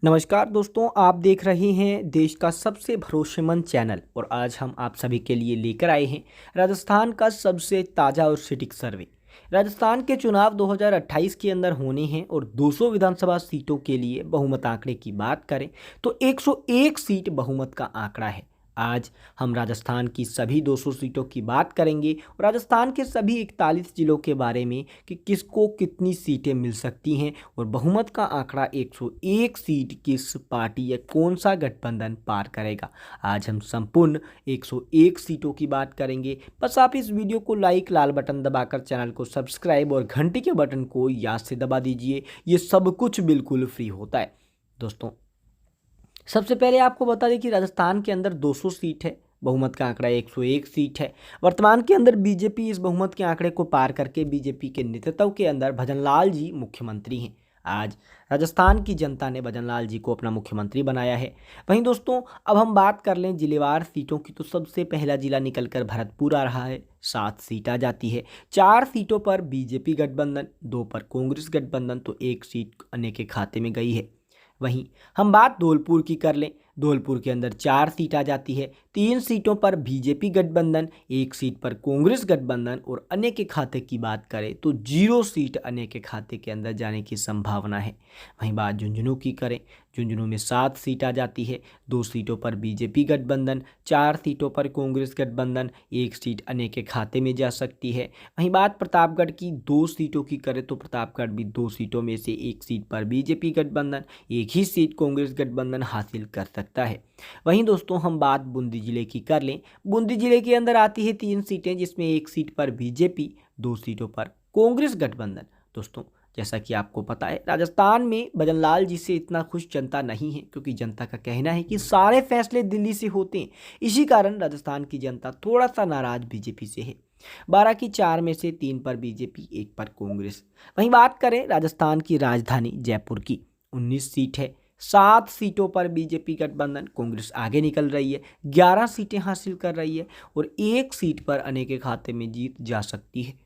नमस्कार दोस्तों, आप देख रहे हैं देश का सबसे भरोसेमंद चैनल और आज हम आप सभी के लिए लेकर आए हैं राजस्थान का सबसे ताज़ा और सटीक सर्वे। राजस्थान के चुनाव 2028 के अंदर होने हैं और 200 विधानसभा सीटों के लिए बहुमत आंकड़े की बात करें तो 101 सीट बहुमत का आंकड़ा है। आज हम राजस्थान की सभी 200 सीटों की बात करेंगे और राजस्थान के सभी 41 जिलों के बारे में कि किसको कितनी सीटें मिल सकती हैं और बहुमत का आंकड़ा 101 सीट किस पार्टी या कौन सा गठबंधन पार करेगा। आज हम संपूर्ण 101 सीटों की बात करेंगे। बस आप इस वीडियो को लाइक, लाल बटन दबाकर चैनल को सब्सक्राइब और घंटी के बटन को याद से दबा दीजिए। ये सब कुछ बिल्कुल फ्री होता है। दोस्तों, सबसे पहले आपको बता दें कि राजस्थान के अंदर 200 सीट है, बहुमत का आंकड़ा 101 सीट है। वर्तमान के अंदर बीजेपी इस बहुमत के आंकड़े को पार करके बीजेपी के नेतृत्व के अंदर भजनलाल जी मुख्यमंत्री हैं। आज राजस्थान की जनता ने भजनलाल जी को अपना मुख्यमंत्री बनाया है। वहीं दोस्तों, अब हम बात कर लें जिलेवार सीटों की तो सबसे पहला जिला निकलकर भरतपुर आ रहा है। 7 सीट आ जाती है। 4 सीटों पर बीजेपी गठबंधन, 2 पर कांग्रेस गठबंधन तो 1 सीट अन्य के खाते में गई है। वहीं हम बात धौलपुर की कर लें, धौलपुर के अंदर 4 सीट आ जाती है। 3 सीटों पर बीजेपी गठबंधन, 1 सीट पर कांग्रेस गठबंधन और अन्य के खाते की बात करें तो 0 सीट अन्य के खाते के अंदर जाने की संभावना है। वहीं बात झुंझुनू की करें, झुंझुनू में 7 सीट आ जाती है। 2 सीटों पर बीजेपी गठबंधन, 4 सीटों पर कांग्रेस गठबंधन, 1 सीट अन्य के खाते में जा सकती है। वहीं बात प्रतापगढ़ की 2 सीटों की करें तो प्रतापगढ़ भी 2 सीटों में से 1 सीट पर बीजेपी गठबंधन, 1 ही सीट कांग्रेस गठबंधन हासिल कर सकता है। वहीं दोस्तों, हम बात बूंदी जिले की कर लें, बूंदी जिले के अंदर आती है 3 सीटें जिसमें 1 सीट पर बीजेपी, 2 सीटों पर कांग्रेस गठबंधन। दोस्तों, जैसा कि आपको पता है राजस्थान में भजनलाल जी से इतना खुश जनता नहीं है क्योंकि जनता का कहना है कि सारे फैसले दिल्ली से होते हैं। इसी कारण राजस्थान की जनता थोड़ा सा नाराज बीजेपी से है। 12 की 4 में से 3 पर बीजेपी, 1 पर कांग्रेस। वहीं बात करें राजस्थान की राजधानी जयपुर की, 19 सीट है। 7 सीटों पर बीजेपी गठबंधन, कांग्रेस आगे निकल रही है, 11 सीटें हासिल कर रही है और 1 सीट पर अन्य के खाते में जीत जा सकती है।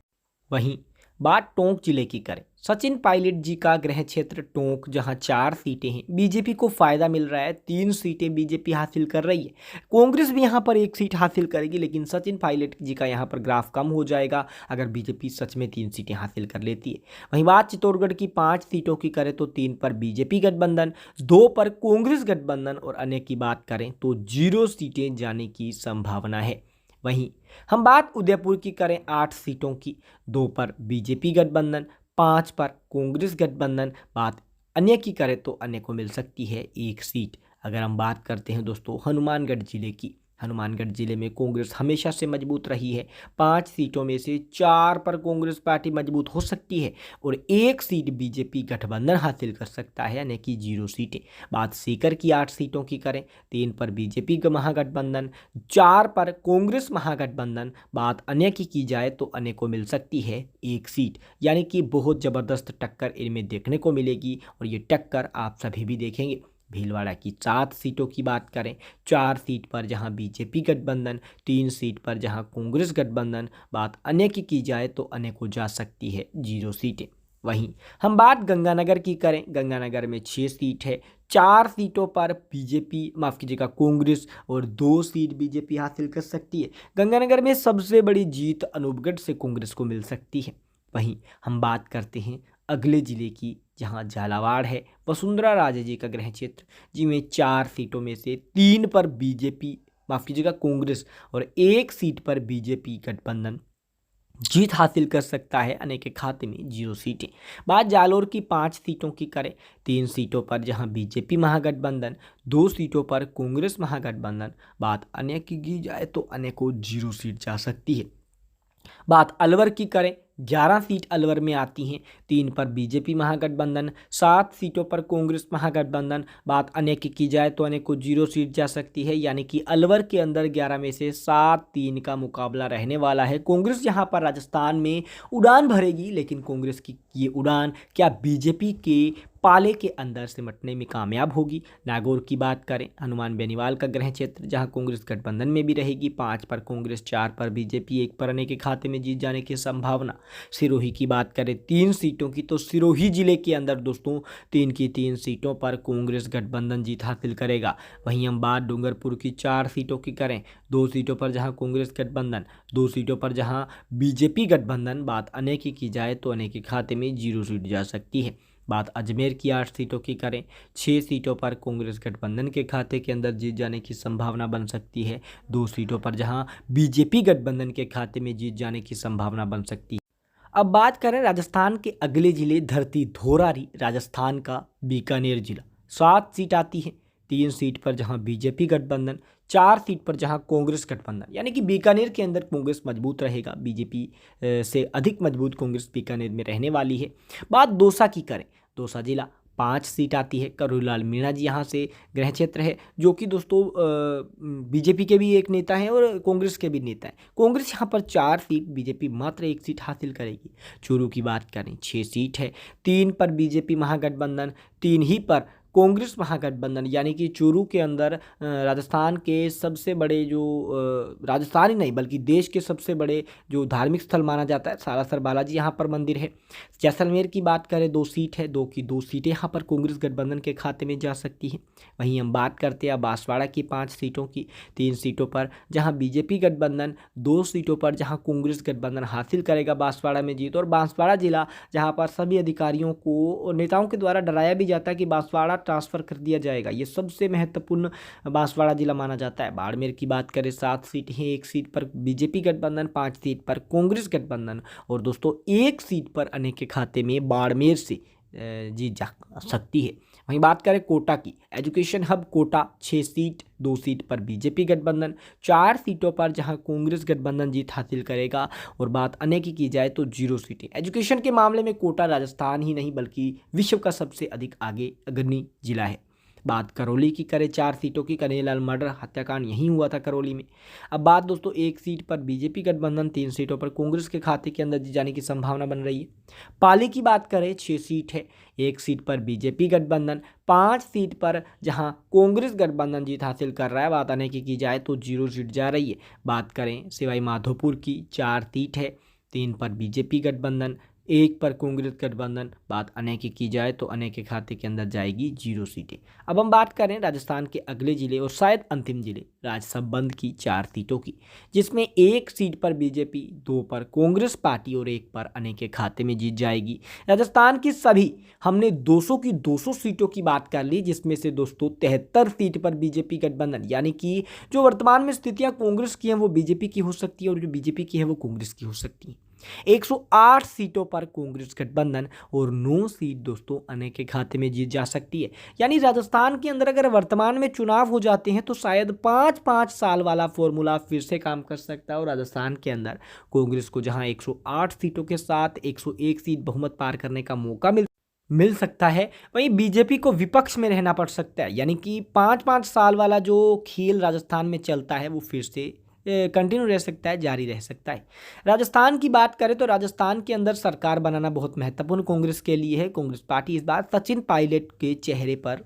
वहीं बात टोंक जिले की करें, सचिन पायलट जी का गृह क्षेत्र टोंक, जहां 4 सीटें हैं, बीजेपी को फायदा मिल रहा है। 3 सीटें बीजेपी हासिल कर रही है। कांग्रेस भी यहां पर 1 सीट हासिल करेगी, लेकिन सचिन पायलट जी का यहां पर ग्राफ कम हो जाएगा अगर बीजेपी सच में 3 सीटें हासिल कर लेती है। वहीं बात चित्तौड़गढ़ की 5 सीटों की करें तो 3 पर बीजेपी गठबंधन, 2 पर कांग्रेस गठबंधन और अन्य की बात करें तो 0 सीटें जाने की संभावना है। वहीं हम बात उदयपुर की करें, 8 सीटों की, 2 पर बीजेपी गठबंधन, 5 पर कांग्रेस गठबंधन। बात अन्य की करें तो अन्य को मिल सकती है 1 सीट। अगर हम बात करते हैं दोस्तों हनुमानगढ़ जिले की, हनुमानगढ़ जिले में कांग्रेस हमेशा से मजबूत रही है। 5 सीटों में से 4 पर कांग्रेस पार्टी मजबूत हो सकती है और 1 सीट बीजेपी गठबंधन हासिल कर सकता है, यानी कि 0 सीटें। बात सीकर की 8 सीटों की करें, 3 पर बीजेपी का महागठबंधन, 4 पर कांग्रेस महागठबंधन। बात अन्य की जाए तो अन्य को मिल सकती है 1 सीट, यानी कि बहुत ज़बरदस्त टक्कर इनमें देखने को मिलेगी और ये टक्कर आप सभी भी देखेंगे। भीलवाड़ा की 7 सीटों की बात करें, 4 सीट पर जहां बीजेपी गठबंधन, 3 सीट पर जहां कांग्रेस गठबंधन। बात अन्य की जाए तो अन्य को जा सकती है 0 सीटें। वहीं हम बात गंगानगर की करें, गंगानगर में 6 सीट है। 4 सीटों पर बीजेपी, माफ़ कीजिएगा, कांग्रेस और 2 सीट बीजेपी हासिल कर सकती है। गंगानगर में सबसे बड़ी जीत अनूपगढ़ से कांग्रेस को मिल सकती है। वहीं हम बात करते हैं अगले जिले की, जहां झालावाड़ है, वसुंधरा राजे जी का गृह क्षेत्र, जिसमें 4 सीटों में से 3 पर बीजेपी, माफ़ कीजिएगा, कांग्रेस और 1 सीट पर बीजेपी गठबंधन जीत हासिल कर सकता है, अन्य के खाते में 0 सीटें। बात जालोर की 5 सीटों की करें, 3 सीटों पर जहां बीजेपी महागठबंधन, 2 सीटों पर कांग्रेस महागठबंधन। बात अन्य की जाए तो अन्य को 0 सीट जा सकती है। बात अलवर की करें, 11 सीट अलवर में आती हैं, 3 पर बीजेपी महागठबंधन, 7 सीटों पर कांग्रेस महागठबंधन। बात अन्य की जाए तो अन्य को 0 सीट जा सकती है, यानी कि अलवर के अंदर 11 में से 7-3 का मुकाबला रहने वाला है। कांग्रेस यहाँ पर राजस्थान में उड़ान भरेगी, लेकिन कांग्रेस की ये उड़ान क्या बीजेपी के पाले के अंदर सिमटने में कामयाब होगी। नागौर की बात करें, हनुमान बेनीवाल का गृह क्षेत्र, जहां कांग्रेस गठबंधन में भी रहेगी। 5 पर कांग्रेस, 4 पर बीजेपी, 1 पर अनेक के खाते में जीत जाने की संभावना। सिरोही की बात करें 3 सीटों की, तो सिरोही जिले के अंदर दोस्तों 3 की 3 सीटों पर कांग्रेस गठबंधन जीत हासिल करेगा। वहीं हम बात डूंगरपुर की 4 सीटों की करें, 2 सीटों पर जहां कांग्रेस गठबंधन, 2 सीटों पर जहां बीजेपी गठबंधन। बात अनेक की जाए तो अनेक के खाते में 0 सीट जा सकती है। बात अजमेर की 8 सीटों की करें, 6 सीटों पर कांग्रेस गठबंधन के खाते के अंदर जीत जाने की संभावना बन सकती है। 2 सीटों पर जहां बीजेपी गठबंधन के खाते में जीत जाने की संभावना बन सकती है। अब बात करें राजस्थान के अगले जिले, धरती धोरारी, राजस्थान का बीकानेर जिला। 7 सीट आती है, 3 सीट पर जहां बीजेपी गठबंधन, 4 सीट पर जहां कांग्रेस गठबंधन। यानी कि बीकानेर के अंदर कांग्रेस मजबूत रहेगा, बीजेपी से अधिक मजबूत कांग्रेस बीकानेर में रहने वाली है। बात दौसा की करें, दौसा जिला 5 सीट आती है। करूलाल मीणा जी यहाँ से गृह क्षेत्र है, जो कि दोस्तों बीजेपी के भी एक नेता हैं और कांग्रेस के भी नेता हैं। कांग्रेस यहाँ पर 4 सीट, बीजेपी मात्र 1 सीट हासिल करेगी। चूरू की बात करें 6 सीट है, 3 पर बीजेपी महागठबंधन, 3 ही पर कांग्रेस महागठबंधन। यानी कि चूरू के अंदर राजस्थान के सबसे बड़े जो राजस्थान ही नहीं बल्कि देश के सबसे बड़े जो धार्मिक स्थल माना जाता है, सालासर बालाजी यहाँ पर मंदिर है। जैसलमेर की बात करें 2 सीट है, 2 की 2 सीटें यहाँ पर कांग्रेस गठबंधन के खाते में जा सकती हैं। वहीं हम बात करते हैं बांसवाड़ा की 5 सीटों की, 3 सीटों पर जहाँ बीजेपी गठबंधन, 2 सीटों पर जहाँ कांग्रेस गठबंधन हासिल करेगा बांसवाड़ा में जीत। और बांसवाड़ा जिला जहाँ पर सभी अधिकारियों को, नेताओं के द्वारा डराया भी जाता है कि बांसवाड़ा ट्रांसफ़र कर दिया जाएगा, ये सबसे महत्वपूर्ण बांसवाड़ा जिला माना जाता है। बाड़मेर की बात करें 7 सीट हैं, 1 सीट पर बीजेपी गठबंधन, 5 सीट पर कांग्रेस गठबंधन और दोस्तों 1 सीट पर अनेक के खाते में बाड़मेर से जीत जा सकती है। वहीं बात करें कोटा की, education hub Kota 6 seat, 2 seat पर बीजेपी गठबंधन, 4 सीटों पर जहां कांग्रेस गठबंधन जीत हासिल करेगा। और बात अनेक की जाए तो 0 सीटें। एजुकेशन के मामले में कोटा राजस्थान ही नहीं बल्कि विश्व का सबसे अधिक आगे अग्रणी जिला है। बात करौली की करें 4 सीटों की, कन्हैयालाल मर्डर हत्याकांड यहीं हुआ था करौली में। अब बात दोस्तों 1 सीट पर बीजेपी गठबंधन, 3 सीटों पर कांग्रेस के खाते के अंदर जाने की संभावना बन रही है। पाली की बात करें 6 सीट है, 1 सीट पर बीजेपी गठबंधन, 5 सीट पर जहां कांग्रेस गठबंधन जीत हासिल कर रहा है। बात आने की जाए तो 0 सीट जा रही है। बात करें सवाई माधोपुर की 4 सीट है, 3 पर बीजेपी गठबंधन, 1 पर कांग्रेस गठबंधन। बात अनेक की जाए तो अनेक के खाते के अंदर जाएगी 0 सीटें। अब हम बात करें राजस्थान के अगले जिले और शायद अंतिम जिले, राजसमंद की 4 सीटों की, जिसमें 1 सीट पर बीजेपी, 2 पर कांग्रेस पार्टी और 1 पर अनेक के खाते में जीत जाएगी। राजस्थान की सभी हमने 200 की 200 सीटों की बात कर ली, जिसमें से दोस्तों 73 सीट पर बीजेपी गठबंधन। यानी कि जो वर्तमान में स्थितियां कांग्रेस की हैं वो बीजेपी की हो सकती है और जो बीजेपी की है वो कांग्रेस की हो सकती है। 108 सीटों पर कांग्रेस गठबंधन और 9 सीट दोस्तों अनेक के खाते में जीत जा सकती है। यानी राजस्थान के अंदर अगर वर्तमान में चुनाव हो जाते हैं तो शायद 5-5 साल वाला फॉर्मूला फिर से काम कर सकता है और राजस्थान के अंदर कांग्रेस को जहां 108 सीटों के साथ 101 सीट बहुमत पार करने का मौका मिल सकता है, वहीं बीजेपी को विपक्ष में रहना पड़ सकता है। यानी कि 5-5 साल वाला जो खेल राजस्थान में चलता है वो फिर से कंटिन्यू रह सकता है, जारी रह सकता है। राजस्थान की बात करें तो राजस्थान के अंदर सरकार बनाना बहुत महत्वपूर्ण कांग्रेस के लिए है। कांग्रेस पार्टी इस बार सचिन पायलट के चेहरे पर